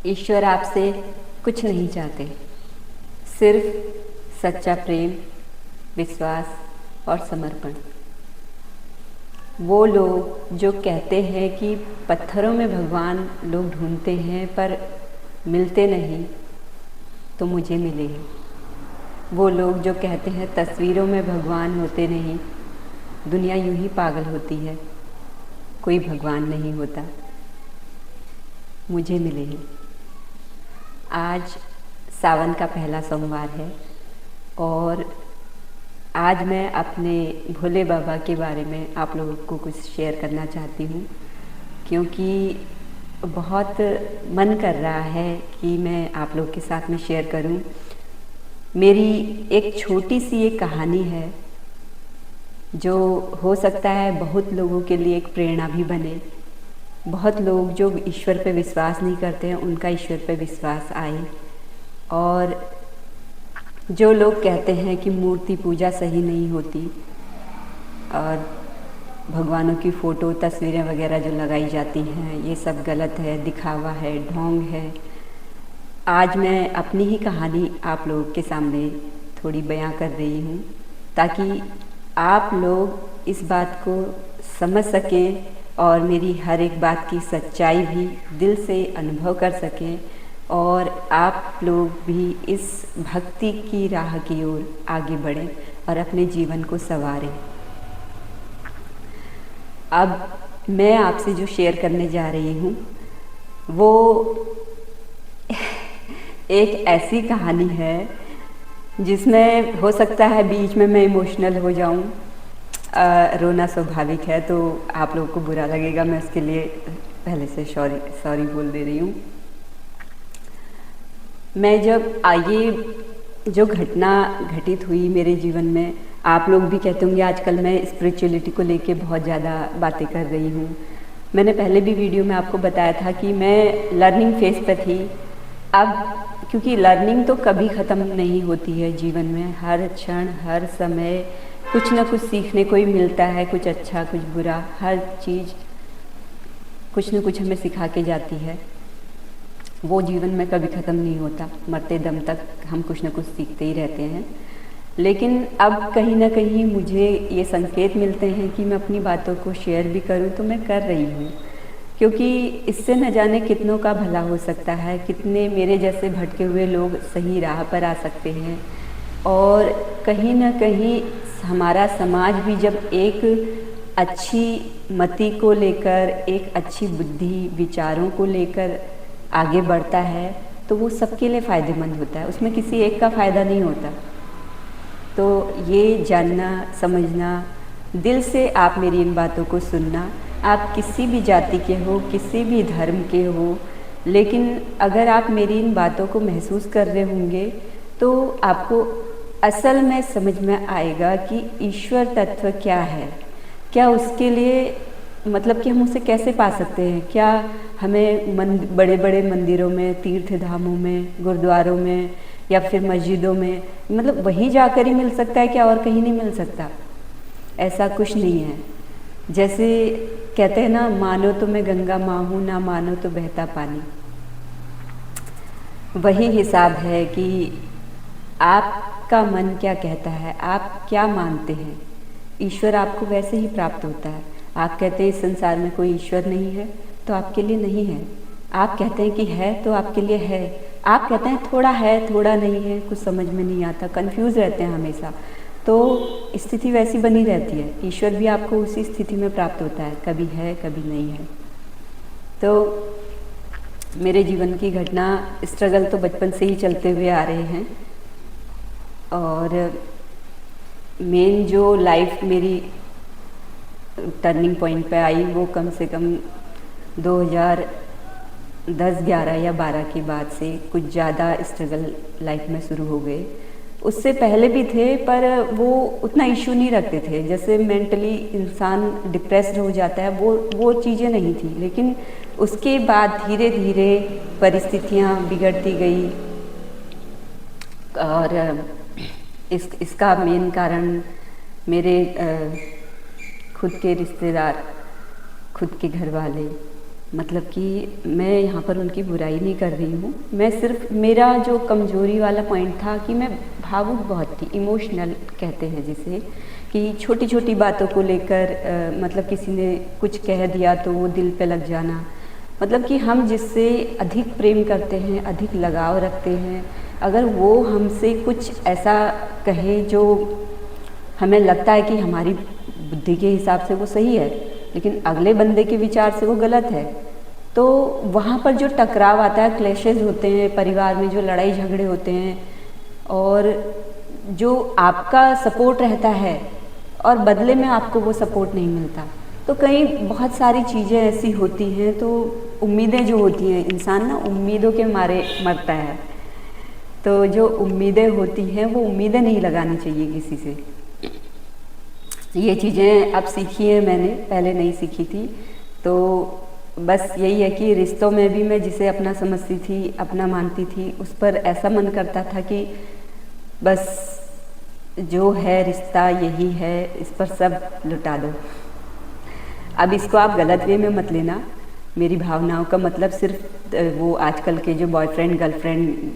ईश्वर आपसे कुछ नहीं चाहते, सिर्फ सच्चा प्रेम, विश्वास और समर्पण। वो लोग जो कहते हैं कि पत्थरों में भगवान लोग ढूंढते हैं पर मिलते नहीं, तो मुझे मिले हैं। वो लोग जो कहते हैं तस्वीरों में भगवान होते नहीं, दुनिया यूं ही पागल होती है, कोई भगवान नहीं होता, मुझे मिले हैं। आज सावन का पहला सोमवार है और आज मैं अपने भोले बाबा के बारे में आप लोगों को कुछ शेयर करना चाहती हूँ, क्योंकि बहुत मन कर रहा है कि मैं आप लोग के साथ में शेयर करूँ। मेरी एक छोटी सी एक कहानी है जो हो सकता है बहुत लोगों के लिए एक प्रेरणा भी बने। बहुत लोग जो ईश्वर पे विश्वास नहीं करते हैं, उनका ईश्वर पे विश्वास आए, और जो लोग कहते हैं कि मूर्ति पूजा सही नहीं होती और भगवानों की फ़ोटो तस्वीरें वगैरह जो लगाई जाती हैं ये सब गलत है, दिखावा है, ढोंग है। आज मैं अपनी ही कहानी आप लोगों के सामने थोड़ी बयां कर रही हूँ ताकि आप लोग इस बात को समझ सकें और मेरी हर एक बात की सच्चाई भी दिल से अनुभव कर सकें और आप लोग भी इस भक्ति की राह की ओर आगे बढ़ें और अपने जीवन को संवारें। अब मैं आपसे जो शेयर करने जा रही हूँ वो एक ऐसी कहानी है जिसमें हो सकता है बीच में मैं इमोशनल हो जाऊँ। रोना स्वाभाविक है, तो आप लोगों को बुरा लगेगा, मैं उसके लिए पहले से सॉरी बोल दे रही हूँ। मैं जब ये जो घटना घटित हुई मेरे जीवन में, आप लोग भी कहते होंगे आजकल मैं स्पिरिचुअलिटी को लेके बहुत ज़्यादा बातें कर रही हूँ। मैंने पहले भी वीडियो में आपको बताया था कि मैं लर्निंग फेज पे थी। अब क्योंकि लर्निंग तो कभी ख़त्म नहीं होती है जीवन में, हर क्षण हर समय कुछ ना कुछ सीखने को ही मिलता है, कुछ अच्छा कुछ बुरा, हर चीज़ कुछ न कुछ हमें सिखा के जाती है। वो जीवन में कभी ख़त्म नहीं होता, मरते दम तक हम कुछ न कुछ सीखते ही रहते हैं। लेकिन अब कहीं ना कहीं मुझे ये संकेत मिलते हैं कि मैं अपनी बातों को शेयर भी करूं, तो मैं कर रही हूँ, क्योंकि इससे न जाने कितनों का भला हो सकता है, कितने मेरे जैसे भटके हुए लोग सही राह पर आ सकते हैं। और कहीं ना कहीं हमारा समाज भी जब एक अच्छी मति को लेकर, एक अच्छी बुद्धि विचारों को लेकर आगे बढ़ता है तो वो सबके लिए फ़ायदेमंद होता है, उसमें किसी एक का फ़ायदा नहीं होता। तो ये जानना समझना, दिल से आप मेरी इन बातों को सुनना। आप किसी भी जाति के हो, किसी भी धर्म के हो, लेकिन अगर आप मेरी इन बातों को महसूस कर रहे होंगे तो आपको असल में समझ में आएगा कि ईश्वर तत्व क्या है, क्या उसके लिए मतलब कि हम उसे कैसे पा सकते हैं। क्या हमें बड़े बड़े मंदिरों में, तीर्थ धामों में, गुरुद्वारों में या फिर मस्जिदों में मतलब वहीं जाकर ही मिल सकता है क्या, और कहीं नहीं मिल सकता? ऐसा कुछ नहीं है। जैसे कहते हैं ना, मानो तो मैं गंगा माँ हूँ, ना मानो तो बहता पानी। वही हिसाब है कि आपका मन क्या कहता है, आप क्या मानते हैं। ईश्वर आपको वैसे ही प्राप्त होता है। आप कहते हैं इस संसार में कोई ईश्वर नहीं है, तो आपके लिए नहीं है। आप कहते हैं कि है, तो आपके लिए है। आप कहते हैं थोड़ा है थोड़ा नहीं है, कुछ समझ में नहीं आता, कंफ्यूज रहते हैं हमेशा, तो स्थिति वैसी बनी रहती है। ईश्वर भी आपको उसी स्थिति में प्राप्त होता है, कभी है कभी नहीं है। तो मेरे जीवन की घटना, स्ट्रगल तो बचपन से ही चलते हुए आ रहे हैं, और मेन जो लाइफ मेरी टर्निंग पॉइंट पे आई वो कम से कम 2010, 11 या 12 की बाद से कुछ ज़्यादा स्ट्रगल लाइफ में शुरू हो गए। उससे पहले भी थे पर वो उतना इशू नहीं रखते थे। जैसे मेंटली इंसान डिप्रेस्ड हो जाता है, वो चीज़ें नहीं थी। लेकिन उसके बाद धीरे धीरे परिस्थितियाँ बिगड़ती गई, और इसका मेन कारण मेरे खुद के रिश्तेदार, खुद के घर वाले, मतलब कि मैं यहाँ पर उनकी बुराई नहीं कर रही हूँ, मैं सिर्फ मेरा जो कमज़ोरी वाला पॉइंट था कि मैं भावुक बहुत थी, इमोशनल कहते हैं जिसे, कि छोटी छोटी बातों को लेकर मतलब किसी ने कुछ कह दिया तो वो दिल पे लग जाना। मतलब कि हम जिससे अधिक प्रेम करते हैं, अधिक लगाव रखते हैं, अगर वो हमसे कुछ ऐसा कहे जो हमें लगता है कि हमारी बुद्धि के हिसाब से वो सही है, लेकिन अगले बंदे के विचार से वो गलत है, तो वहाँ पर जो टकराव आता है, क्लैशेस होते हैं परिवार में, जो लड़ाई झगड़े होते हैं, और जो आपका सपोर्ट रहता है और बदले में आपको वो सपोर्ट नहीं मिलता, तो कई बहुत सारी चीज़ें ऐसी होती हैं। तो उम्मीदें जो होती हैं, इंसान ना उम्मीदों के मारे मरता है, तो जो उम्मीदें होती हैं वो उम्मीदें नहीं लगानी चाहिए किसी से। ये चीज़ें अब सीखी हैं मैंने, पहले नहीं सीखी थी। तो बस यही है कि रिश्तों में भी मैं जिसे अपना समझती थी, अपना मानती थी, उस पर ऐसा मन करता था कि बस जो है रिश्ता यही है, इस पर सब लुटा दो। अब इसको आप गलत वे में मत लेना, मेरी भावनाओं का मतलब सिर्फ वो आजकल के जो बॉयफ्रेंड गर्लफ्रेंड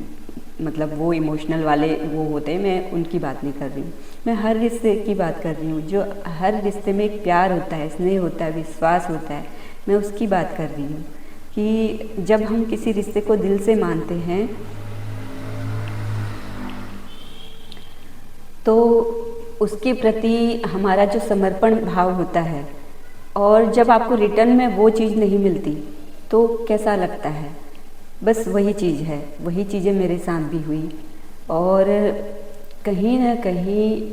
मतलब वो इमोशनल वाले वो होते हैं, मैं उनकी बात नहीं कर रही हूँ। मैं हर रिश्ते की बात कर रही हूँ, जो हर रिश्ते में एक प्यार होता है, स्नेह होता है, विश्वास होता है, मैं उसकी बात कर रही हूँ। कि जब हम किसी रिश्ते को दिल से मानते हैं तो उसके प्रति हमारा जो समर्पण भाव होता है, और जब आपको रिटर्न में वो चीज़ नहीं मिलती तो कैसा लगता है, बस वही चीज़ है, वही चीज़ें मेरे साथ भी हुई। और कहीं ना कहीं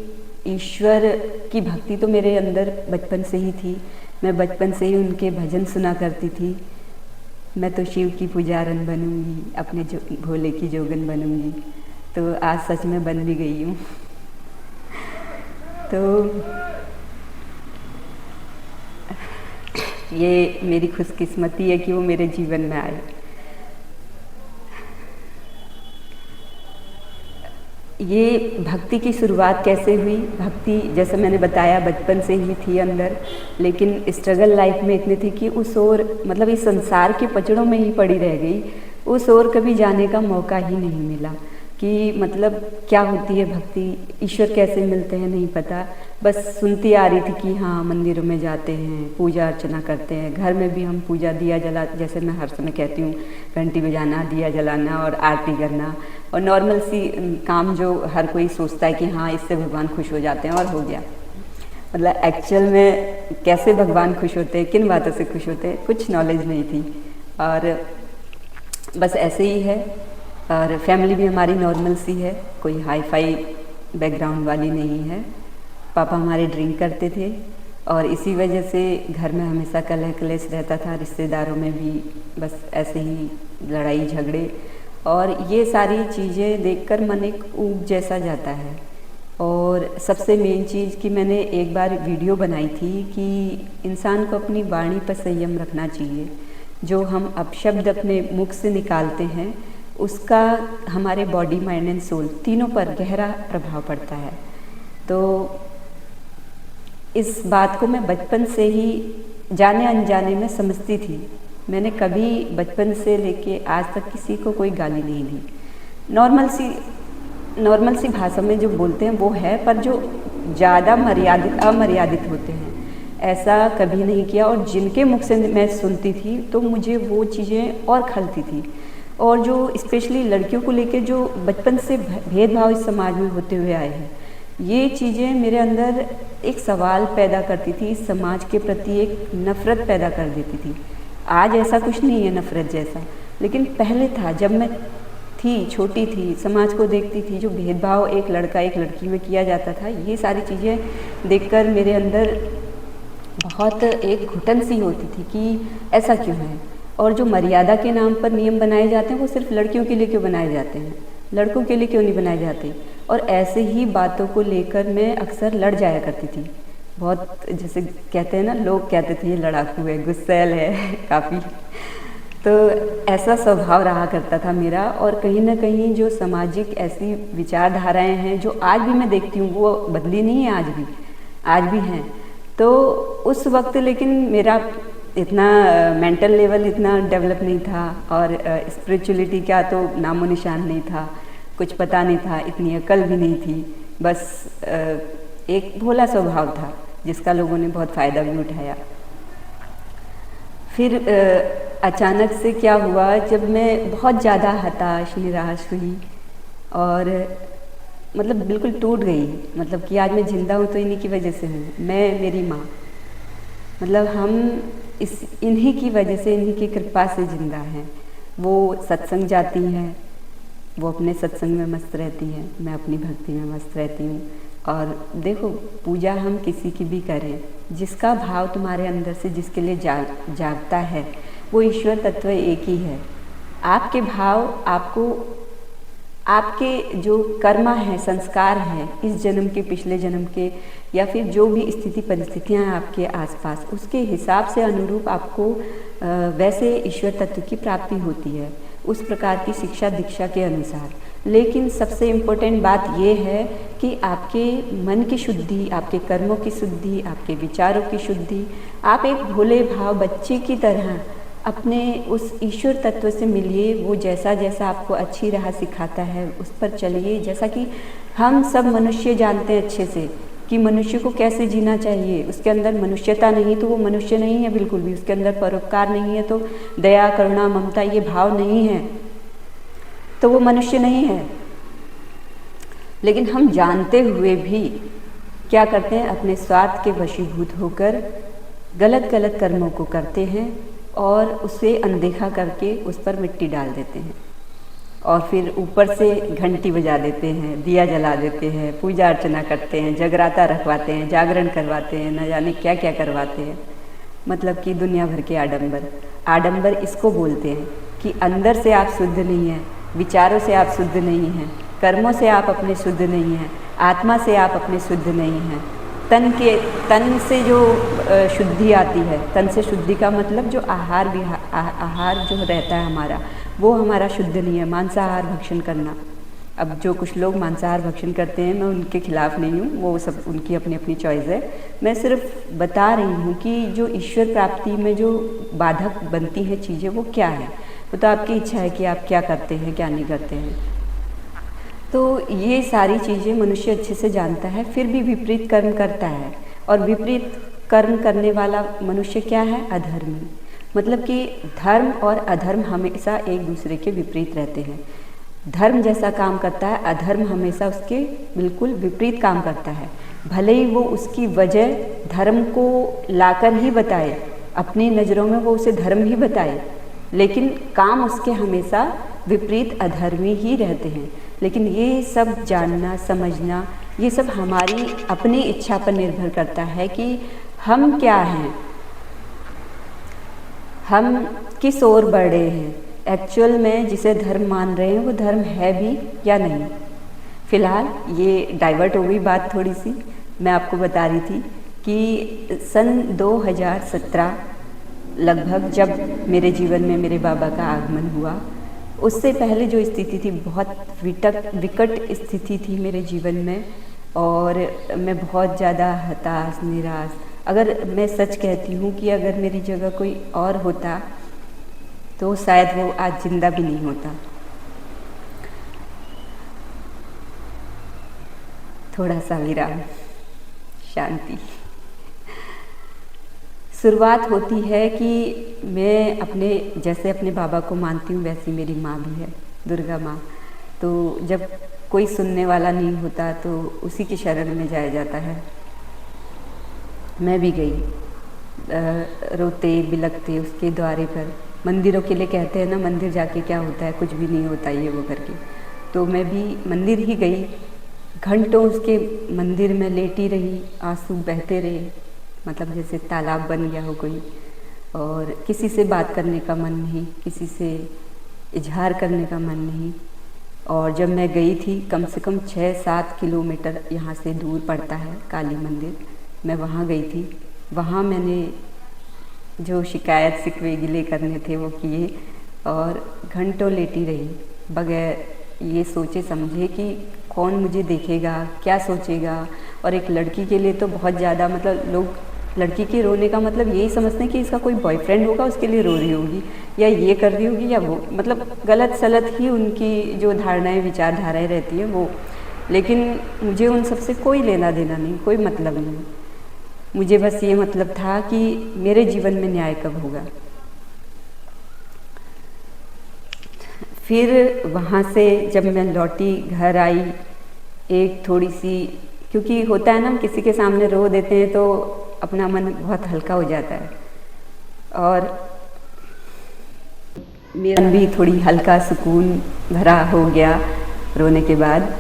ईश्वर की भक्ति तो मेरे अंदर बचपन से ही थी, मैं बचपन से ही उनके भजन सुना करती थी। मैं तो शिव की पुजारन बनूंगी, अपने जो भोले की जोगन बनूंगी, तो आज सच में बन भी गई हूँ। तो ये मेरी खुशकिस्मती है कि वो मेरे जीवन में आए। ये भक्ति की शुरुआत कैसे हुई? भक्ति जैसे मैंने बताया बचपन से ही थी अंदर, लेकिन स्ट्रगल लाइफ में इतनी थी कि उस ओर मतलब इस संसार के पचड़ों में ही पड़ी रह गई, उस ओर कभी जाने का मौका ही नहीं मिला कि मतलब क्या होती है भक्ति, ईश्वर कैसे मिलते हैं नहीं पता, बस सुनती आ रही थी कि हाँ मंदिरों में जाते हैं, पूजा अर्चना करते हैं, घर में भी हम पूजा दिया जला, जैसे मैं हर समय कहती हूँ, घंटी बजाना, दिया जलाना और आरती करना, और नॉर्मल सी काम जो हर कोई सोचता है कि हाँ इससे भगवान खुश हो जाते हैं, और हो गया। मतलब एक्चुअल में कैसे भगवान खुश होते हैं, किन बातों से खुश होते हैं, कुछ नॉलेज नहीं थी, और बस ऐसे ही है। और फैमिली भी हमारी नॉर्मल सी है, कोई हाई फाई बैकग्राउंड वाली नहीं है। पापा हमारे ड्रिंक करते थे और इसी वजह से घर में हमेशा कलह क्लेश रहता था, रिश्तेदारों में भी बस ऐसे ही लड़ाई झगड़े, और ये सारी चीज़ें देखकर मन एक ऊब जैसा जाता है। और सबसे मेन चीज़ कि मैंने एक बार वीडियो बनाई थी कि इंसान को अपनी वाणी पर संयम रखना चाहिए। जो हम अपशब्द अपने मुख से निकालते हैं उसका हमारे बॉडी, माइंड एंड सोल तीनों पर गहरा प्रभाव पड़ता है। तो इस बात को मैं बचपन से ही जाने अनजाने में समझती थी। मैंने कभी बचपन से लेके आज तक किसी को कोई गाली नहीं दी। नॉर्मल सी भाषा में जो बोलते हैं वो है, पर जो ज़्यादा अमर्यादित होते हैं ऐसा कभी नहीं किया। और जिनके मुख से मैं सुनती थी तो मुझे वो चीज़ें और खलती थी। और जो स्पेशली लड़कियों को लेकर जो बचपन से भेदभाव इस समाज में होते हुए आए हैं, ये चीज़ें मेरे अंदर एक सवाल पैदा करती थी, इस समाज के प्रति एक नफ़रत पैदा कर देती थी। आज ऐसा कुछ नहीं है नफ़रत जैसा, लेकिन पहले था। जब मैं थी, छोटी थी, समाज को देखती थी, जो भेदभाव एक लड़का एक लड़की में किया जाता था, ये सारी चीज़ें देखकर मेरे अंदर बहुत एक घुटन सी होती थी कि ऐसा क्यों है। और जो मर्यादा के नाम पर नियम बनाए जाते हैं वो सिर्फ लड़कियों के लिए क्यों बनाए जाते हैं, लड़कों के लिए क्यों नहीं बनाए जाते। और ऐसे ही बातों को लेकर मैं अक्सर लड़ जाया करती थी। बहुत जैसे कहते हैं ना, लोग कहते थे ये लड़ाकू है, गुस्सैल है काफ़ी। तो ऐसा स्वभाव रहा करता था मेरा। और कहीं ना कहीं जो सामाजिक ऐसी विचारधाराएं हैं जो आज भी मैं देखती हूँ, वो बदली नहीं है, आज भी हैं। तो उस वक्त लेकिन मेरा इतना मेंटल लेवल इतना डेवलप नहीं था और स्पिरिचुअलिटी का तो नामो निशान नहीं था, कुछ पता नहीं था, इतनी अकल भी नहीं थी। बस एक भोला स्वभाव था जिसका लोगों ने बहुत फ़ायदा भी उठाया। फिर अचानक से क्या हुआ, जब मैं बहुत ज़्यादा हताश निराश हुई और मतलब बिल्कुल टूट गई, मतलब कि आज मैं ज़िंदा हूँ तो इन्हीं की वजह से हूँ, मैं, मेरी माँ, मतलब हम इन्हीं की वजह से, इन्हीं की कृपा से ज़िंदा हैं। वो सत्संग जाती हैं, वो अपने सत्संग में मस्त रहती हैं, मैं अपनी भक्ति में मस्त रहती हूँ। और देखो, पूजा हम किसी की भी करें, जिसका भाव तुम्हारे अंदर से जिसके लिए जागता है वो ईश्वर तत्व एक ही है। आपके भाव, आपके जो कर्मा है, संस्कार हैं, इस जन्म के, पिछले जन्म के, या फिर जो भी स्थिति परिस्थितियां हैं आपके आसपास, उसके हिसाब से अनुरूप आपको वैसे ईश्वर तत्व की प्राप्ति होती है, उस प्रकार की शिक्षा दीक्षा के अनुसार। लेकिन सबसे इम्पोर्टेंट बात ये है कि आपके मन की शुद्धि, आपके कर्मों की शुद्धि, आपके विचारों की शुद्धि, आप एक भोले भाव बच्चे की तरह अपने उस ईश्वर तत्व से मिलिए। वो जैसा जैसा आपको अच्छी राह सिखाता है उस पर चलिए। जैसा कि हम सब मनुष्य जानते हैं अच्छे से कि मनुष्य को कैसे जीना चाहिए, उसके अंदर मनुष्यता नहीं तो वो मनुष्य नहीं है बिल्कुल भी, उसके अंदर परोपकार नहीं है तो दया करुणा ममता ये भाव नहीं है तो वो मनुष्य नहीं है। लेकिन हम जानते हुए भी क्या करते हैं, अपने स्वार्थ के वशीभूत होकर गलत गलत कर्मों को करते हैं और उसे अनदेखा करके उस पर मिट्टी डाल देते हैं और फिर ऊपर से घंटी बजा देते हैं, दिया जला देते हैं, पूजा अर्चना करते हैं, जगराता रखवाते हैं, जागरण करवाते हैं, न जाने क्या क्या करवाते हैं। मतलब कि दुनिया भर के आडंबर इसको बोलते हैं कि अंदर से आप शुद्ध नहीं हैं, विचारों से आप शुद्ध नहीं हैं, कर्मों से आप अपने शुद्ध नहीं हैं, आत्मा से आप अपने शुद्ध नहीं हैं। तन से जो शुद्धि आती है, तन से शुद्धि का मतलब जो आहार जो रहता है हमारा, वो हमारा शुद्ध नहीं है। मांसाहार भक्षण करना, अब जो कुछ लोग मांसाहार भक्षण करते हैं, मैं उनके खिलाफ़ नहीं हूँ, वो सब उनकी अपनी अपनी चॉइस है। मैं सिर्फ बता रही हूँ कि जो ईश्वर प्राप्ति में जो बाधक बनती हैं चीज़ें वो क्या है। वो तो आपकी इच्छा है कि आप क्या करते हैं क्या नहीं करते हैं। तो ये सारी चीज़ें मनुष्य अच्छे से जानता है, फिर भी विपरीत कर्म करता है। और विपरीत कर्म करने वाला मनुष्य क्या है? अधर्मी। मतलब कि धर्म और अधर्म हमेशा एक दूसरे के विपरीत रहते हैं। धर्म जैसा काम करता है, अधर्म हमेशा उसके बिल्कुल विपरीत काम करता है। भले ही वो उसकी वजह धर्म को लाकर ही बताए, अपनी नज़रों में वो उसे धर्म ही बताए, लेकिन काम उसके हमेशा विपरीत अधर्मी ही रहते हैं। लेकिन ये सब जानना समझना, ये सब हमारी अपनी इच्छा पर निर्भर करता है कि हम क्या हैं, हम किस ओर बढ़ रहे हैं। एक्चुअल में जिसे धर्म मान रहे हैं वो धर्म है भी या नहीं। फ़िलहाल ये डाइवर्ट हो गई बात थोड़ी सी। मैं आपको बता रही थी कि सन 2017 लगभग जब मेरे जीवन में मेरे बाबा का आगमन हुआ, उससे पहले जो स्थिति थी बहुत विकट स्थिति थी मेरे जीवन में, और मैं बहुत ज़्यादा हताश निराश। अगर मैं सच कहती हूँ कि अगर मेरी जगह कोई और होता तो शायद वो आज जिंदा भी नहीं होता। थोड़ा सा विराम, शांति। शुरुआत होती है कि मैं जैसे अपने बाबा को मानती हूँ वैसी मेरी माँ भी है, दुर्गा माँ। तो जब कोई सुनने वाला नहीं होता तो उसी की शरण में जाया जाता है। मैं भी गई रोते बिलखते उसके द्वारे पर। मंदिरों के लिए कहते हैं ना, मंदिर जाके क्या होता है, कुछ भी नहीं होता ये वो करके। तो मैं भी मंदिर ही गई, घंटों उसके मंदिर में लेटी रही, आंसू बहते रहे, मतलब जैसे तालाब बन गया हो कोई। और किसी से बात करने का मन नहीं, किसी से इजहार करने का मन नहीं। और जब मैं गई थी, कम से कम 6-7 किलोमीटर यहाँ से दूर पड़ता है काली मंदिर, मैं वहाँ गई थी। वहाँ मैंने जो शिकायत शिकवे गिले करने थे वो किए और घंटों लेटी रही, बगैर ये सोचे समझे कि कौन मुझे देखेगा, क्या सोचेगा। और एक लड़की के लिए तो बहुत ज़्यादा, मतलब लोग लड़की के रोने का मतलब यही समझते हैं कि इसका कोई बॉयफ्रेंड होगा, उसके लिए रो रही होगी, या ये कर रही होगी, या वो, मतलब गलत सलत ही उनकी जो धारणाएं विचारधाराएं रहती हैं वो। लेकिन मुझे उन सबसे कोई लेना देना नहीं, कोई मतलब नहीं। मुझे बस ये मतलब था कि मेरे जीवन में न्याय कब होगा। फिर वहाँ से जब मैं लौटी, घर आई, एक थोड़ी सी, क्योंकि होता है ना, किसी के सामने रो देते हैं तो अपना मन बहुत हल्का हो जाता है, और मेरा मन भी थोड़ी हल्का सुकून भरा हो गया रोने के बाद,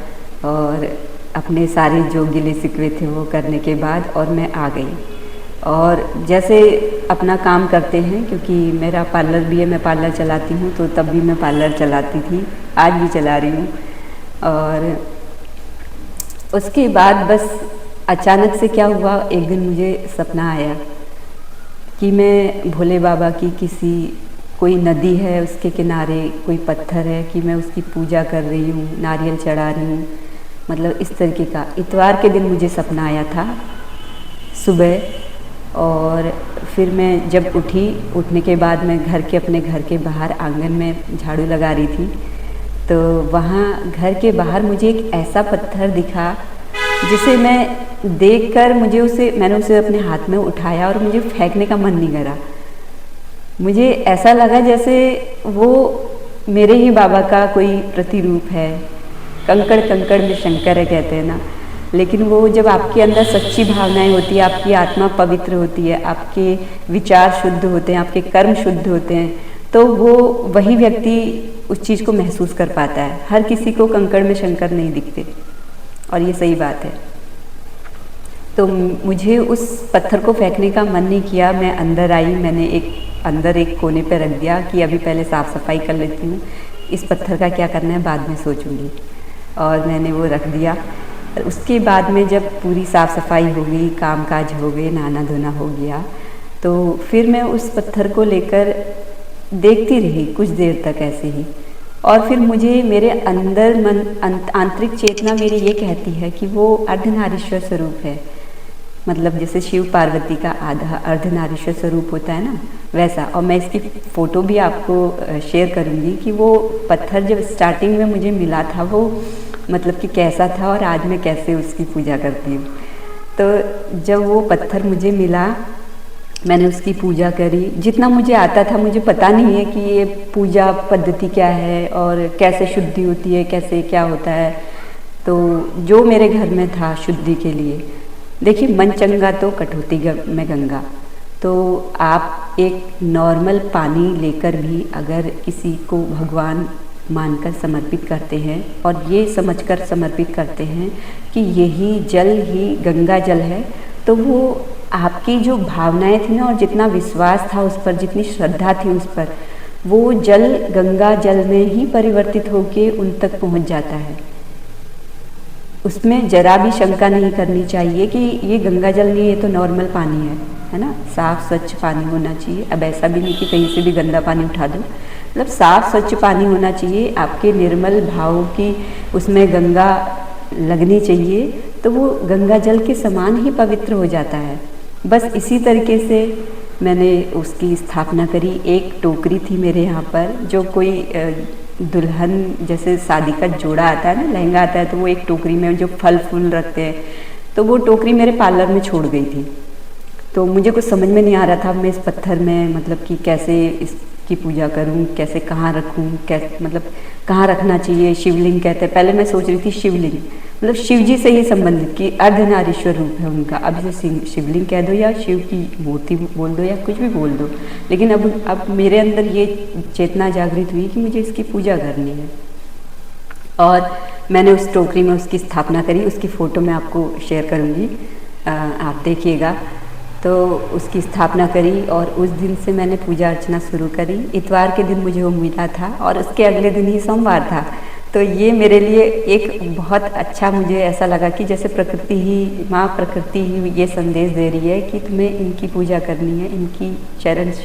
और अपने सारे जो गिले शिकवे थे वो करने के बाद, और मैं आ गई। और जैसे अपना काम करते हैं, क्योंकि मेरा पार्लर भी है, मैं पार्लर चलाती हूँ, तो तब भी मैं पार्लर चलाती थी, आज भी चला रही हूँ। और उसके बाद बस अचानक से क्या हुआ, एक दिन मुझे सपना आया कि मैं भोले बाबा की किसी, कोई नदी है उसके किनारे कोई पत्थर है, कि मैं उसकी पूजा कर रही हूँ, नारियल चढ़ा रही हूँ, मतलब इस तरीके का। इतवार के दिन मुझे सपना आया था सुबह। और फिर मैं जब उठी, उठने के बाद मैं अपने घर के बाहर आंगन में झाड़ू लगा रही थी, तो वहाँ घर के बाहर मुझे एक ऐसा पत्थर दिखा जिसे मैं देखकर मैंने उसे अपने हाथ में उठाया, और मुझे फेंकने का मन नहीं करा। मुझे ऐसा लगा जैसे वो मेरे ही बाबा का कोई प्रतिरूप है। कंकड़ कंकड़ में शंकर है, कहते हैं ना। लेकिन वो जब आपके अंदर सच्ची भावनाएं होती है, आपकी आत्मा पवित्र होती है, आपके विचार शुद्ध होते हैं, आपके कर्म शुद्ध होते हैं, तो वो वही व्यक्ति उस चीज़ को महसूस कर पाता है। हर किसी को कंकड़ में शंकर नहीं दिखते, और ये सही बात है। तो मुझे उस पत्थर को फेंकने का मन नहीं किया। मैं अंदर आई, मैंने एक कोने पे रख दिया कि अभी पहले साफ़ सफाई कर लेती हूँ, इस पत्थर का क्या करना है बाद में सोचूंगी। और मैंने वो रख दिया। उसके बाद में जब पूरी साफ़ सफाई हो गई, काम काज हो गए, नहाना धोना हो गया, तो फिर मैं उस पत्थर को लेकर देखती रही कुछ देर तक ऐसे ही। और फिर मुझे मेरे अंदर आंतरिक चेतना मेरी ये कहती है कि वो अर्धनारीश्वर स्वरूप है। मतलब जैसे शिव पार्वती का आधा अर्धनारीश्वर स्वरूप होता है ना, वैसा। और मैं इसकी फ़ोटो भी आपको शेयर करूँगी कि वो पत्थर जब स्टार्टिंग में मुझे मिला था वो मतलब कि कैसा था, और आज मैं कैसे उसकी पूजा करती हूँ। तो जब वो पत्थर मुझे मिला, मैंने उसकी पूजा करी। जितना मुझे आता था, मुझे पता नहीं है कि ये पूजा पद्धति क्या है और कैसे शुद्धि होती है, कैसे क्या होता है। तो जो मेरे घर में था शुद्धि के लिए, देखिए मन चंगा तो कटौती में गंगा। तो आप एक नॉर्मल पानी लेकर भी अगर किसी को भगवान मानकर समर्पित करते हैं, और ये समझकर समर्पित करते हैं कि यही जल ही गंगा जल है, तो वो आपकी जो भावनाएं थी ना, और जितना विश्वास था उस पर, जितनी श्रद्धा थी उस पर, वो जल गंगा जल में ही परिवर्तित होके उन तक पहुंच जाता है। उसमें जरा भी शंका नहीं करनी चाहिए कि ये गंगा जल नहीं, ये तो नॉर्मल पानी है ना। साफ़ स्वच्छ पानी होना चाहिए। अब ऐसा भी नहीं कि कहीं से भी गंदा पानी उठा दो, मतलब साफ़ स्वच्छ पानी होना चाहिए। आपके निर्मल भाव की उसमें गंगा लगनी चाहिए, तो वो गंगा जल के समान ही पवित्र हो जाता है। बस इसी तरीके से मैंने उसकी स्थापना करी। एक टोकरी थी मेरे यहाँ पर, जो कोई दुल्हन जैसे शादी का जोड़ा आता है ना, लहंगा आता है, तो वो एक टोकरी में जो फल फूल रखते हैं, तो वो टोकरी मेरे पार्लर में छोड़ गई थी। तो मुझे कुछ समझ में नहीं आ रहा था मैं इस पत्थर में मतलब कि कैसे इसकी पूजा करूं, कैसे कहाँ रखूं, कैसे मतलब कहाँ रखना चाहिए। शिवलिंग कहते हैं, पहले मैं सोच रही थी शिवलिंग मतलब शिव जी से ही संबंधित कि अर्धनारीश्वर रूप है उनका। अब इसे शिवलिंग कह दो या शिव की मूर्ति बोल दो या कुछ भी बोल दो, लेकिन अब मेरे अंदर ये चेतना जागृत हुई कि मुझे इसकी पूजा करनी है। और मैंने उस टोकरी में उसकी स्थापना करी। उसकी फ़ोटो मैं आपको शेयर करूँगी, आप देखिएगा। तो उसकी स्थापना करी, और उस दिन से मैंने पूजा अर्चना शुरू करी। इतवार के दिन मुझे वो मिला था, और उसके अगले दिन ही सोमवार था। तो ये मेरे लिए एक बहुत अच्छा, मुझे ऐसा लगा कि जैसे प्रकृति ही, माँ प्रकृति ही ये संदेश दे रही है कि तुम्हें इनकी पूजा करनी है, इनकी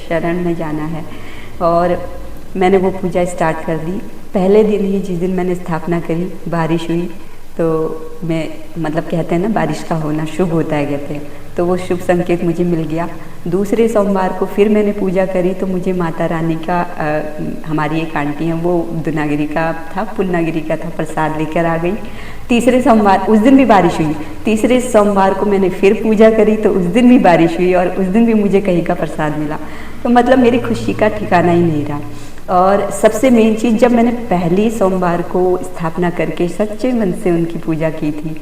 शरण में जाना है। और मैंने वो पूजा स्टार्ट कर दी। पहले दिन ही जिस दिन मैंने स्थापना करी, बारिश हुई। तो मैं मतलब कहते हैं ना, बारिश का होना शुभ होता है कहते हैं। तो वो शुभ संकेत मुझे मिल गया। दूसरे सोमवार को फिर मैंने पूजा करी तो मुझे माता रानी का हमारी एक आंटी हैं, वो दुनागिरी का था, पुन्नागिरी का था, प्रसाद लेकर आ गई। तीसरे सोमवार, उस दिन भी बारिश हुई। तीसरे सोमवार को मैंने फिर पूजा करी तो उस दिन भी बारिश हुई और उस दिन भी मुझे कहीं का प्रसाद मिला। तो मतलब मेरी खुशी का ठिकाना ही नहीं रहा। और सबसे मेन चीज़, जब मैंने पहली सोमवार को स्थापना करके सच्चे मन से उनकी पूजा की थी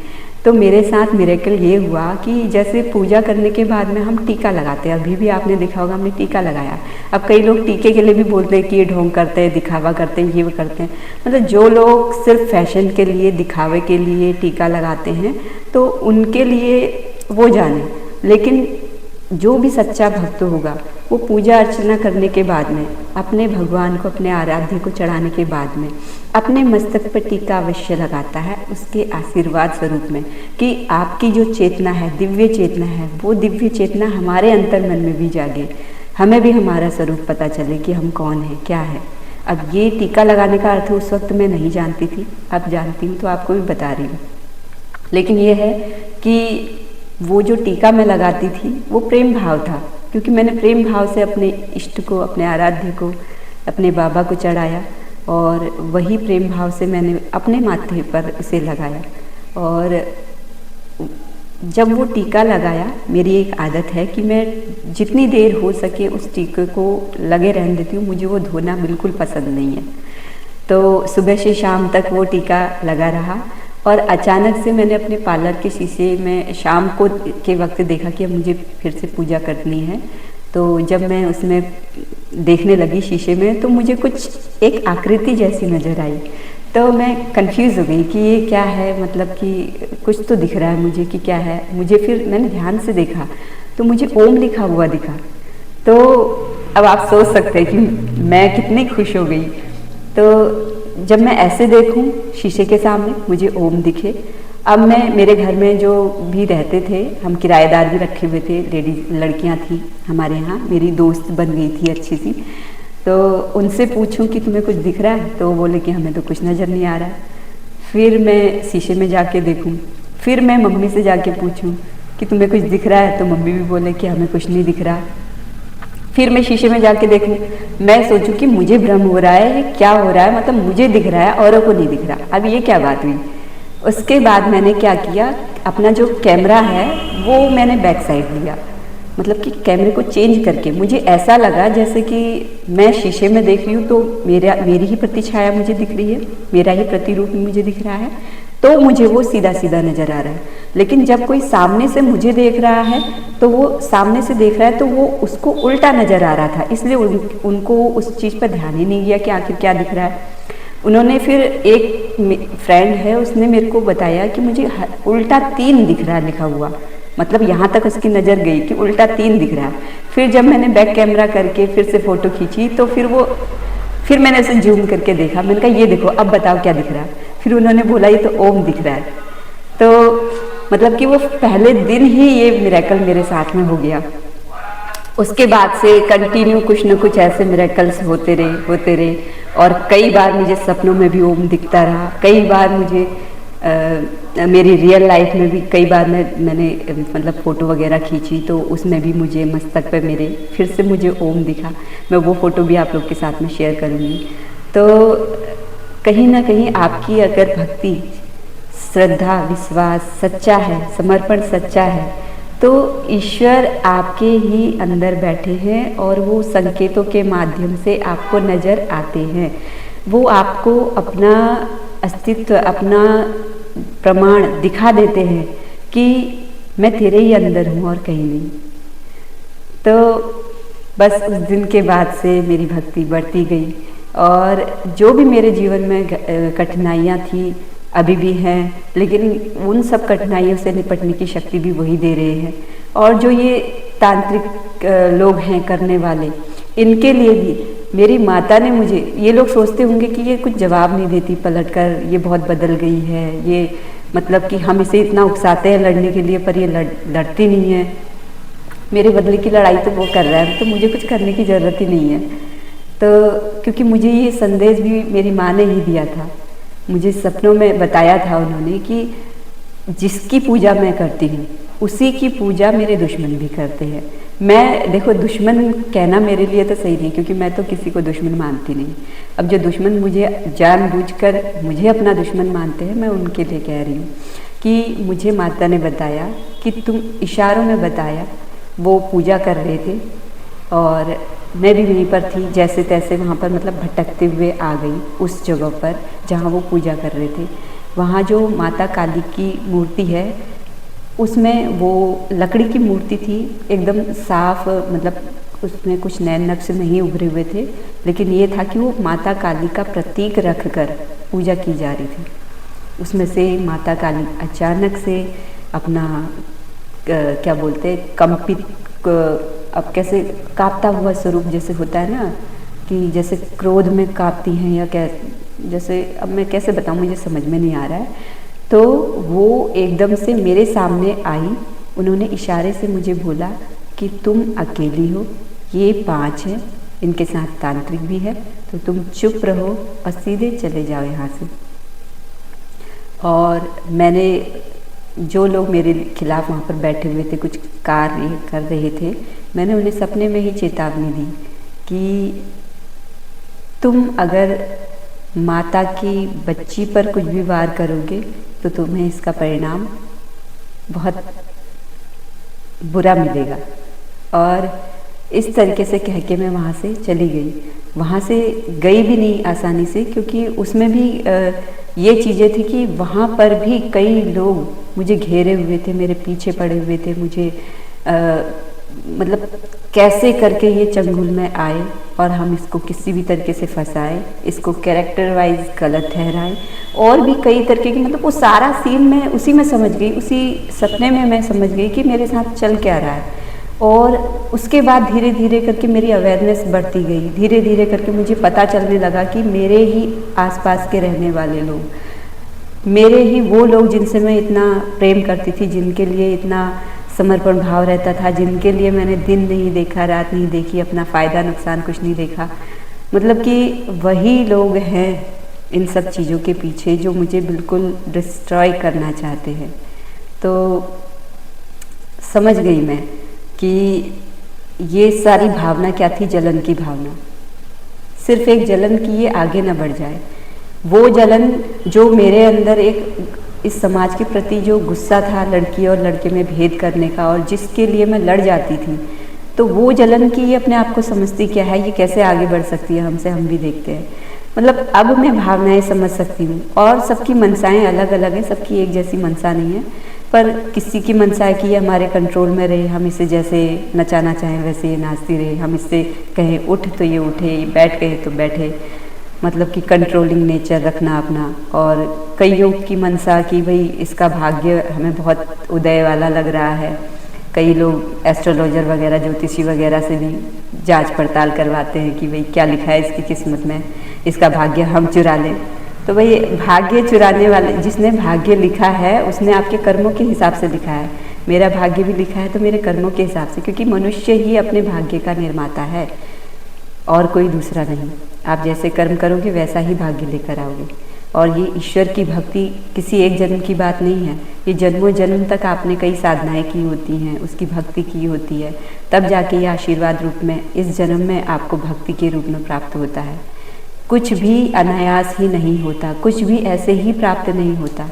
तो मेरे साथ मिरेकल ये हुआ कि जैसे पूजा करने के बाद में हम टीका लगाते हैं, अभी भी आपने देखा होगा हमने टीका लगाया। अब कई लोग टीके के लिए भी बोलते हैं कि ये ढोंग करते हैं, दिखावा करते हैं, ये वो करते हैं। मतलब जो लोग सिर्फ फैशन के लिए, दिखावे के लिए टीका लगाते हैं तो उनके लिए वो जाने, लेकिन जो भी सच्चा भक्त होगा वो पूजा अर्चना करने के बाद में अपने भगवान को, अपने आराध्य को चढ़ाने के बाद में अपने मस्तक पर टीका अवश्य लगाता है, उसके आशीर्वाद स्वरूप में, कि आपकी जो चेतना है, दिव्य चेतना है, वो दिव्य चेतना हमारे अंतर मन में भी जागे, हमें भी हमारा स्वरूप पता चले कि हम कौन हैं, क्या है। अब ये टीका लगाने का अर्थ उस वक्त मैं नहीं जानती थी, अब जानती हूँ तो आपको भी बता रही हूँ। लेकिन ये है कि वो जो टीका मैं लगाती थी वो प्रेम भाव था, क्योंकि मैंने प्रेम भाव से अपने इष्ट को, अपने आराध्य को, अपने बाबा को चढ़ाया और वही प्रेम भाव से मैंने अपने माथे पर उसे लगाया। और जब वो टीका लगाया, मेरी एक आदत है कि मैं जितनी देर हो सके उस टीके को लगे रहने देती हूँ, मुझे वो धोना बिल्कुल पसंद नहीं है। तो सुबह से शाम तक वो टीका लगा रहा और अचानक से मैंने अपने पार्लर के शीशे में शाम को के वक्त देखा कि अब मुझे फिर से पूजा करनी है। तो जब मैं उसमें देखने लगी शीशे में तो मुझे कुछ एक आकृति जैसी नज़र आई। तो मैं कंफ्यूज हो गई कि ये क्या है, मतलब कि कुछ तो दिख रहा है मुझे कि क्या है। मुझे फिर मैंने ध्यान से देखा तो मुझे ओम लिखा हुआ दिखा। तो अब आप सोच सकते हैं कि मैं कितनी खुश हो गई। तो जब मैं ऐसे देखूं शीशे के सामने मुझे ओम दिखे। अब मैं, मेरे घर में जो भी रहते थे, हम किराएदार भी रखे हुए थे, लेडीज लड़कियां थी हमारे यहाँ, मेरी दोस्त बन गई थी अच्छी सी। तो उनसे पूछूं कि तुम्हें कुछ दिख रहा है, तो वो बोले कि हमें तो कुछ नज़र नहीं आ रहा है। फिर मैं शीशे में जाके देखूं, फिर मैं मम्मी से जाके पूछूं कि तुम्हें कुछ दिख रहा है, तो मम्मी भी बोले कि हमें कुछ नहीं दिख रहा। फिर मैं शीशे में जाके देखूं, मैं सोचूं कि मुझे भ्रम हो रहा है, ये क्या हो रहा है, मतलब मुझे दिख रहा है औरों को नहीं दिख रहा। अब ये क्या बात हुई। उसके बाद मैंने क्या किया, अपना जो कैमरा है वो मैंने बैक साइड लिया, मतलब कि कैमरे को चेंज करके मुझे ऐसा लगा जैसे कि मैं शीशे में देख रही हूँ तो मेरी ही प्रतिछाया मुझे दिख रही है, मेरा ही प्रतिरूप मुझे दिख रहा है, तो मुझे वो सीधा सीधा नज़र आ रहा है। लेकिन जब कोई सामने से मुझे देख रहा है तो वो सामने से देख रहा है तो वो उसको उल्टा नज़र आ रहा था, इसलिए उनको उस चीज़ पर ध्यान ही नहीं गया कि आखिर क्या दिख रहा है। उन्होंने फिर, एक फ्रेंड है उसने मेरे को बताया कि मुझे उल्टा 3 दिख रहा है लिखा हुआ, मतलब यहाँ तक उसकी नज़र गई कि उल्टा 3 दिख रहा है। फिर जब मैंने बैक कैमरा करके फिर से फ़ोटो खींची तो फिर मैंने उसे जूम करके देखा, मैंने कहा ये देखो अब बताओ क्या दिख रहा है। फिर उन्होंने बोला ये तो ओम दिख रहा है। तो मतलब कि वो पहले दिन ही ये मिरेकल मेरे साथ में हो गया। उसके बाद से कंटिन्यू कुछ न कुछ ऐसे मिरेकल्स होते रहे और कई बार मुझे सपनों में भी ओम दिखता रहा। कई बार मुझे मेरी रियल लाइफ में भी कई बार मैंने मतलब फ़ोटो वगैरह खींची तो उसमें भी मुझे मस्तक पे मेरे फिर से मुझे ओम दिखा। मैं वो फ़ोटो भी आप लोग के साथ में शेयर करूँगी। तो कहीं ना कहीं आपकी अगर भक्ति, श्रद्धा, विश्वास सच्चा है, समर्पण सच्चा है, तो ईश्वर आपके ही अंदर बैठे हैं और वो संकेतों के माध्यम से आपको नज़र आते हैं। वो आपको अपना अस्तित्व, अपना प्रमाण दिखा देते हैं कि मैं तेरे ही अंदर हूँ और कहीं नहीं। तो बस उस दिन के बाद से मेरी भक्ति बढ़ती गई और जो भी मेरे जीवन में कठिनाइयाँ थी अभी भी हैं, लेकिन उन सब कठिनाइयों से निपटने की शक्ति भी वही दे रहे हैं। और जो ये तांत्रिक लोग हैं करने वाले, इनके लिए भी मेरी माता ने मुझे, ये लोग सोचते होंगे कि ये कुछ जवाब नहीं देती पलटकर, ये बहुत बदल गई है, ये मतलब कि हम इसे इतना उकसाते हैं लड़ने के लिए पर ये लड़ती नहीं है, मेरे बदले की लड़ाई तो वो कर रहा है, तो मुझे कुछ करने की ज़रूरत ही नहीं है। तो क्योंकि मुझे ये संदेश भी मेरी माँ ने ही दिया था, मुझे सपनों में बताया था उन्होंने कि जिसकी पूजा मैं करती हूँ उसी की पूजा मेरे दुश्मन भी करते हैं। मैं देखो, दुश्मन कहना मेरे लिए तो सही नहीं, क्योंकि मैं तो किसी को दुश्मन मानती नहीं। अब जो दुश्मन मुझे जानबूझकर मुझे अपना दुश्मन मानते हैं, मैं उनके लिए कह रही हूँ कि मुझे माता ने बताया कि तुम, इशारों में बताया, वो पूजा कर रहे थे और मैं भी वहीं पर थी, जैसे तैसे वहाँ पर मतलब भटकते हुए आ गई उस जगह पर जहाँ वो पूजा कर रहे थे। वहाँ जो माता काली की मूर्ति है, उसमें वो लकड़ी की मूर्ति थी, एकदम साफ, मतलब उसमें कुछ नए नक्श नहीं उभरे हुए थे, लेकिन ये था कि वो माता काली का प्रतीक रख कर पूजा की जा रही थी। उसमें से माता काली अचानक से अपना क्या बोलते हैं, कंपित, अब कैसे कांपता हुआ स्वरूप जैसे होता है ना, कि जैसे क्रोध में कांपती हैं या जैसे, अब मैं कैसे बताऊँ, मुझे समझ में नहीं आ रहा है। तो वो एकदम से मेरे सामने आई, उन्होंने इशारे से मुझे बोला कि तुम अकेली हो, ये 5 हैं, इनके साथ तांत्रिक भी है, तो तुम चुप रहो और सीधे चले जाओ यहाँ से। और मैंने, जो लोग मेरे खिलाफ वहाँ पर बैठे हुए थे, कुछ कार्य कर रहे थे, मैंने उन्हें सपने में ही चेतावनी दी कि तुम अगर माता की बच्ची पर कुछ भी वार करोगे तो तुम्हें इसका परिणाम बहुत बुरा मिलेगा। और इस तरीके से कह के मैं वहाँ से चली गई। वहाँ से गई भी नहीं आसानी से, क्योंकि उसमें भी ये चीज़ें थी कि वहाँ पर भी कई लोग मुझे घेरे हुए थे, मेरे पीछे पड़े हुए थे, मुझे मतलब कैसे करके ये चंगुल में आए और हम इसको किसी भी तरीके से फंसाए, इसको कैरेक्टर वाइज गलत ठहराए, और भी कई तरीके की, मतलब वो सारा सीन मैं उसी में समझ गई, उसी सपने में मैं समझ गई कि मेरे साथ चल क्या रहा है। और उसके बाद धीरे धीरे करके मेरी अवेयरनेस बढ़ती गई, धीरे धीरे करके मुझे पता चलने लगा कि मेरे ही आसपास के रहने वाले लोग, मेरे ही वो लोग जिनसे मैं इतना प्रेम करती थी, जिनके लिए इतना समर्पण भाव रहता था, जिनके लिए मैंने दिन नहीं देखा, रात नहीं देखी, अपना फ़ायदा नुकसान कुछ नहीं देखा, मतलब कि वही लोग हैं इन सब चीज़ों के पीछे जो मुझे बिल्कुल डिस्ट्रॉय करना चाहते हैं। तो समझ गई मैं कि ये सारी भावना क्या थी, जलन की भावना, सिर्फ एक जलन की ये आगे ना बढ़ जाए। वो जलन जो मेरे अंदर एक इस समाज के प्रति जो गुस्सा था, लड़की और लड़के में भेद करने का, और जिसके लिए मैं लड़ जाती थी, तो वो जलन की ये अपने आप को समझती क्या है, ये कैसे आगे बढ़ सकती है हमसे, हम भी देखते हैं। मतलब अब मैं भावनाएं समझ सकती हूँ, और सबकी मनसाएं अलग अलग हैं, सबकी एक जैसी मनसा नहीं है, पर किसी की मनसा है कि ये हमारे कंट्रोल में रहे, हम इसे जैसे नचाना चाहें वैसे ये नाचती रहे, हम इससे कहें उठ तो ये उठे, बैठ गए तो बैठे, मतलब कि कंट्रोलिंग नेचर रखना अपना। और कईयों की मनसा कि भाई इसका भाग्य हमें बहुत उदय वाला लग रहा है, कई लोग एस्ट्रोलॉजर वगैरह, ज्योतिषी वगैरह से भी जांच पड़ताल करवाते हैं कि भाई क्या लिखा है इसकी किस्मत में, इसका भाग्य हम चुरा लें। तो भाई भाग्य चुराने वाले, जिसने भाग्य लिखा है उसने आपके कर्मों के हिसाब से लिखा है, मेरा भाग्य भी लिखा है तो मेरे कर्मों के हिसाब से, क्योंकि मनुष्य ही अपने भाग्य का निर्माता है और कोई दूसरा नहीं। आप जैसे कर्म करोगे वैसा ही भाग्य लेकर आओगे। और ये ईश्वर की भक्ति किसी एक जन्म की बात नहीं है, ये जन्मों जन्म तक आपने कई साधनाएं की होती हैं, उसकी भक्ति की होती है, तब जाके ये आशीर्वाद रूप में इस जन्म में आपको भक्ति के रूप में प्राप्त होता है। कुछ भी अनायास ही नहीं होता, कुछ भी ऐसे ही प्राप्त नहीं होता,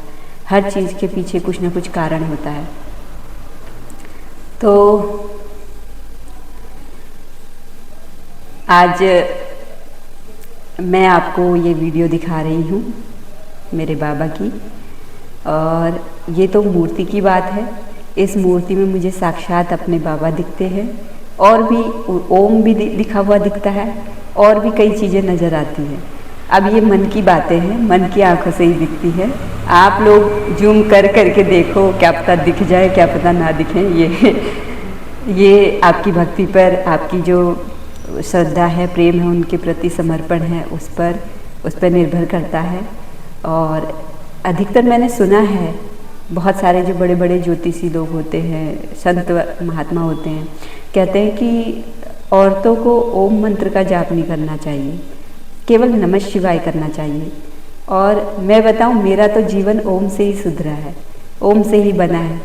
हर चीज़ के पीछे कुछ ना कुछ कारण होता है। तो आज मैं आपको ये वीडियो दिखा रही हूँ मेरे बाबा की, और ये तो मूर्ति की बात है। इस मूर्ति में मुझे साक्षात अपने बाबा दिखते हैं, और भी ओम भी लिखा हुआ दिखता है, और भी कई चीज़ें नज़र आती हैं। अब ये मन की बातें हैं, मन की आंखों से ही दिखती है। आप लोग जूम कर करके देखो, क्या पता दिख जाए, क्या पता ना दिखे। ये आपकी भक्ति पर, आपकी जो श्रद्धा है, प्रेम है, उनके प्रति समर्पण है, उस पर निर्भर करता है। और अधिकतर मैंने सुना है, बहुत सारे जो बड़े बड़े ज्योतिषी लोग होते हैं, संत महात्मा होते हैं, कहते हैं कि औरतों को ओम मंत्र का जाप नहीं करना चाहिए, केवल नमः शिवाय करना चाहिए। और मैं बताऊं, मेरा तो जीवन ओम से ही सुधरा है, ओम से ही बना है।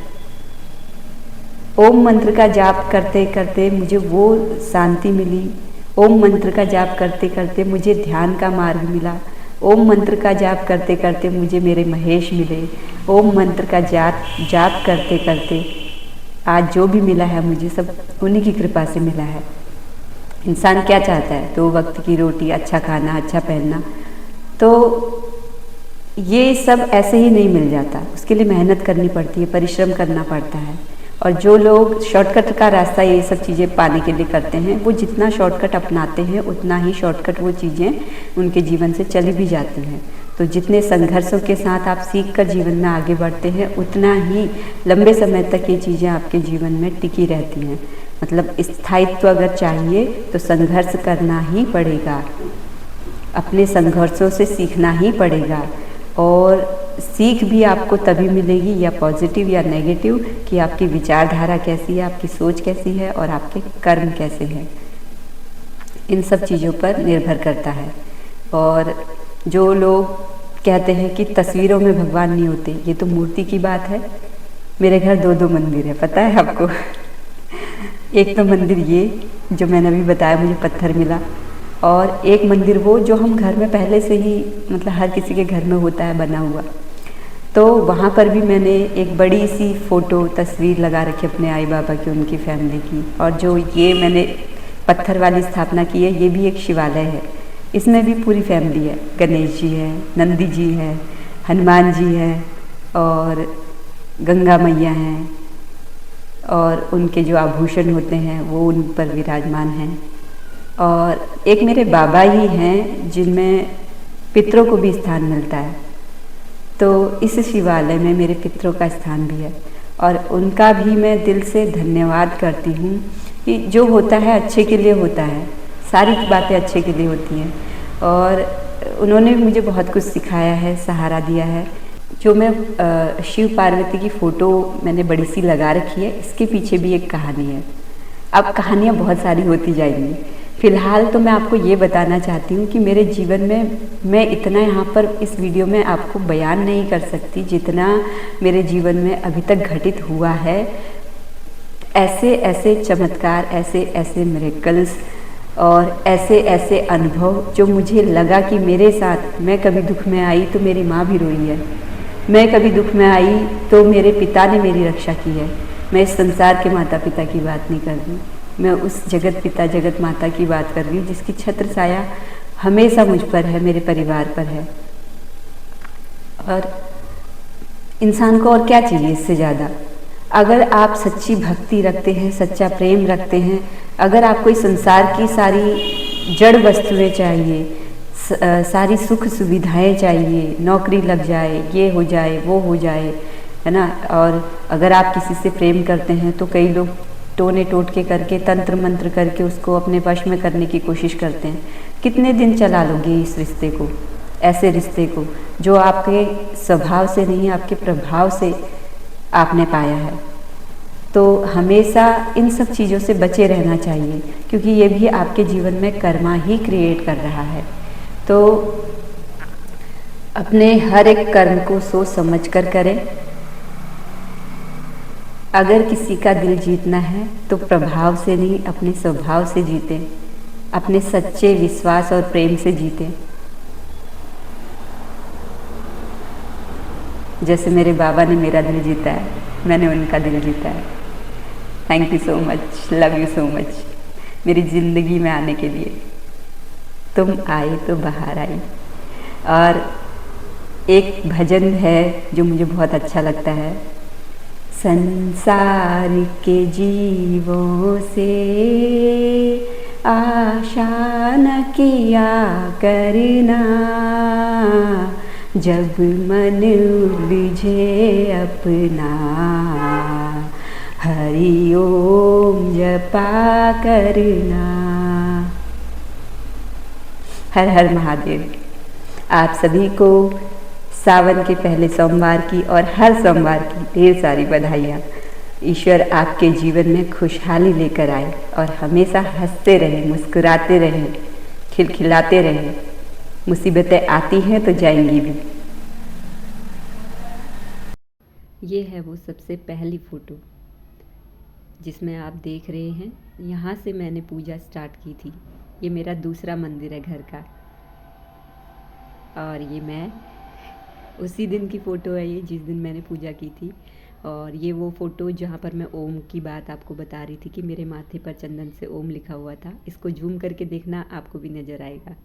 ओम मंत्र का जाप करते करते मुझे वो शांति मिली। ओम मंत्र का जाप करते करते मुझे ध्यान का मार्ग मिला। ओम मंत्र का जाप करते करते मुझे मेरे महेश मिले। ओम मंत्र का जाप जाप करते करते आज जो भी मिला है मुझे सब उन्हीं की कृपा से मिला है। इंसान क्या चाहता है? 2 वक्त की रोटी, अच्छा खाना, अच्छा पहनना। तो ये सब ऐसे ही नहीं मिल जाता, उसके लिए मेहनत करनी पड़ती है, परिश्रम करना पड़ता है। और जो लोग शॉर्टकट का रास्ता ये सब चीज़ें पाने के लिए करते हैं, वो जितना शॉर्टकट अपनाते हैं उतना ही शॉर्टकट वो चीज़ें उनके जीवन से चली भी जाती हैं। तो जितने संघर्षों के साथ आप सीख कर जीवन में आगे बढ़ते हैं, उतना ही लंबे समय तक ये चीज़ें आपके जीवन में टिकी रहती हैं। मतलब स्थायित्व अगर चाहिए तो संघर्ष करना ही पड़ेगा, अपने संघर्षों से सीखना ही पड़ेगा। और सीख भी आपको तभी मिलेगी, या पॉजिटिव या नेगेटिव, कि आपकी विचारधारा कैसी है, आपकी सोच कैसी है और आपके कर्म कैसे हैं। इन सब चीज़ों पर निर्भर करता है। और जो लोग कहते हैं कि तस्वीरों में भगवान नहीं होते, ये तो मूर्ति की बात है। मेरे घर 2 मंदिर है, पता है आपको। एक तो मंदिर ये जो मैंने अभी बताया मुझे पत्थर मिला, और एक मंदिर वो जो हम घर में पहले से ही, मतलब हर किसी के घर में होता है बना हुआ। तो वहाँ पर भी मैंने एक बड़ी सी फ़ोटो तस्वीर लगा रखी अपने आई बाबा की, उनकी फैमिली की। और जो ये मैंने पत्थर वाली स्थापना की है, ये भी एक शिवालय है। इसमें भी पूरी फैमिली है, गणेश जी है, नंदी जी है, हनुमान जी है और गंगा मैया हैं, और उनके जो आभूषण होते हैं वो उन पर विराजमान हैं। और एक मेरे बाबा ही हैं जिनमें पितरों को भी स्थान मिलता है। तो इस शिवालय में मेरे पितरों का स्थान भी है, और उनका भी मैं दिल से धन्यवाद करती हूँ कि जो होता है अच्छे के लिए होता है, सारी बातें अच्छे के लिए होती हैं। और उन्होंने भी मुझे बहुत कुछ सिखाया है, सहारा दिया है। जो मैं शिव पार्वती की फ़ोटो मैंने बड़ी सी लगा रखी है, इसके पीछे भी एक कहानी है। अब कहानियाँ बहुत सारी होती जाएंगी। फ़िलहाल तो मैं आपको ये बताना चाहती हूँ कि मेरे जीवन में मैं इतना यहाँ पर इस वीडियो में आपको बयान नहीं कर सकती जितना मेरे जीवन में अभी तक घटित हुआ है। ऐसे ऐसे चमत्कार, ऐसे ऐसे मिरेकल्स और ऐसे ऐसे अनुभव जो मुझे लगा कि मेरे साथ, मैं कभी दुख में आई तो मेरी माँ भी रोई है, मैं कभी दुख में आई तो मेरे पिता ने मेरी रक्षा की है। मैं इस संसार के माता पिता की बात नहीं कर रही, मैं उस जगत पिता जगत माता की बात कर रही हूँ जिसकी छत्र छाया हमेशा मुझ पर है, मेरे परिवार पर है। और इंसान को और क्या चाहिए इससे ज़्यादा? अगर आप सच्ची भक्ति रखते हैं, सच्चा प्रेम रखते हैं, अगर आपको इस संसार की सारी जड़ वस्तुएं चाहिए, सारी सुख सुविधाएं चाहिए, नौकरी लग जाए, ये हो जाए, वो हो जाए, है ना। और अगर आप किसी से प्रेम करते हैं तो कई लोग टोने टोटके करके, तंत्र मंत्र करके उसको अपने वश में करने की कोशिश करते हैं। कितने दिन चला लोगे इस रिश्ते को, ऐसे रिश्ते को जो आपके स्वभाव से नहीं, आपके प्रभाव से आपने पाया है। तो हमेशा इन सब चीज़ों से बचे रहना चाहिए, क्योंकि ये भी आपके जीवन में कर्मा ही क्रिएट कर रहा है। तो अपने हर एक कर्म को सोच समझ कर करें। अगर किसी का दिल जीतना है तो प्रभाव से नहीं, अपने स्वभाव से जीते, अपने सच्चे विश्वास और प्रेम से जीते। जैसे मेरे बाबा ने मेरा दिल जीता है, मैंने उनका दिल जीता है। Thank you so much, love you so much मेरी ज़िंदगी में आने के लिए। तुम आई तो बाहर आई। और एक भजन है जो मुझे बहुत अच्छा लगता है, संसार के जीवों से आशा न किया करना, जब मन उलझे अपना हरि ओम जपा करना। हर हर महादेव। आप सभी को सावन के पहले सोमवार की और हर सोमवार की ढेर सारी बधाइयाँ। ईश्वर आपके जीवन में खुशहाली लेकर आए और हमेशा हंसते रहें, मुस्कुराते रहें, खिलखिलाते रहें। मुसीबतें आती हैं तो जाएंगी भी। ये है वो सबसे पहली फ़ोटो जिसमें आप देख रहे हैं, यहाँ से मैंने पूजा स्टार्ट की थी। ये मेरा दूसरा मंदिर है घर का। और ये मैं उसी दिन की फ़ोटो है ये, जिस दिन मैंने पूजा की थी। और ये वो फ़ोटो जहाँ पर मैं ओम की बात आपको बता रही थी कि मेरे माथे पर चंदन से ओम लिखा हुआ था। इसको जूम करके देखना, आपको भी नज़र आएगा।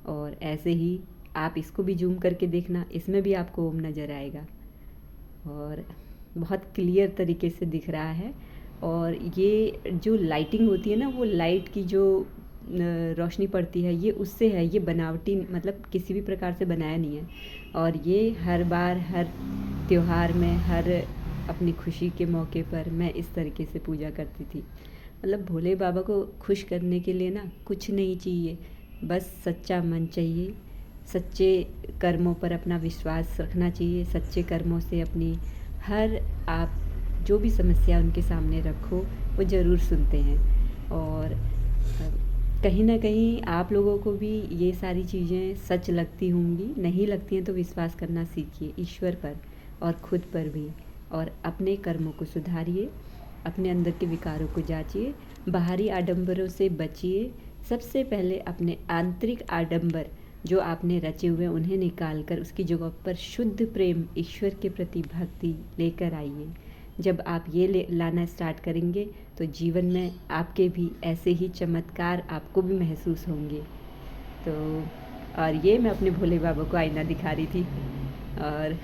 और ऐसे ही आप इसको भी जूम करके देखना, इसमें भी आपको ओम नज़र आएगा और बहुत क्लियर तरीके से दिख रहा है। और ये जो लाइटिंग होती है ना, वो लाइट की जो रोशनी पड़ती है, ये उससे है। ये बनावटी मतलब किसी भी प्रकार से बनाया नहीं है। और ये हर बार हर त्योहार में, हर अपनी खुशी के मौके पर मैं इस तरीके से पूजा करती थी। मतलब भोले बाबा को खुश करने के लिए ना कुछ नहीं चाहिए, बस सच्चा मन चाहिए, सच्चे कर्मों पर अपना विश्वास रखना चाहिए। सच्चे कर्मों से अपनी हर आप जो भी समस्या उनके सामने रखो, वो ज़रूर सुनते हैं। और कहीं ना कहीं आप लोगों को भी ये सारी चीज़ें सच लगती होंगी। नहीं लगती हैं तो विश्वास करना सीखिए ईश्वर पर और खुद पर भी। और अपने कर्मों को सुधारिए, अपने अंदर के विकारों को जांचिए, बाहरी आडंबरों से बचिए। सबसे पहले अपने आंतरिक आडंबर जो आपने रचे हुए उन्हें निकाल कर उसकी जगह पर शुद्ध प्रेम, ईश्वर के प्रति भक्ति लेकर आइए। जब आप ये लाना स्टार्ट करेंगे तो जीवन में आपके भी ऐसे ही चमत्कार आपको भी महसूस होंगे। तो और ये मैं अपने भोले बाबा को आईना दिखा रही थी। और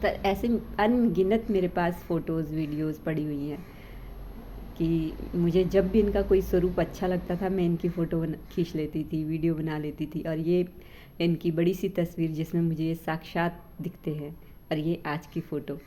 ऐसे अनगिनत मेरे पास फ़ोटोज़ वीडियोज़ पड़ी हुई हैं कि मुझे जब भी इनका कोई स्वरूप अच्छा लगता था, मैं इनकी फ़ोटो खींच लेती थी, वीडियो बना लेती थी। और ये इनकी बड़ी सी तस्वीर जिसमें मुझे ये साक्षात दिखते हैं। और ये आज की फ़ोटो।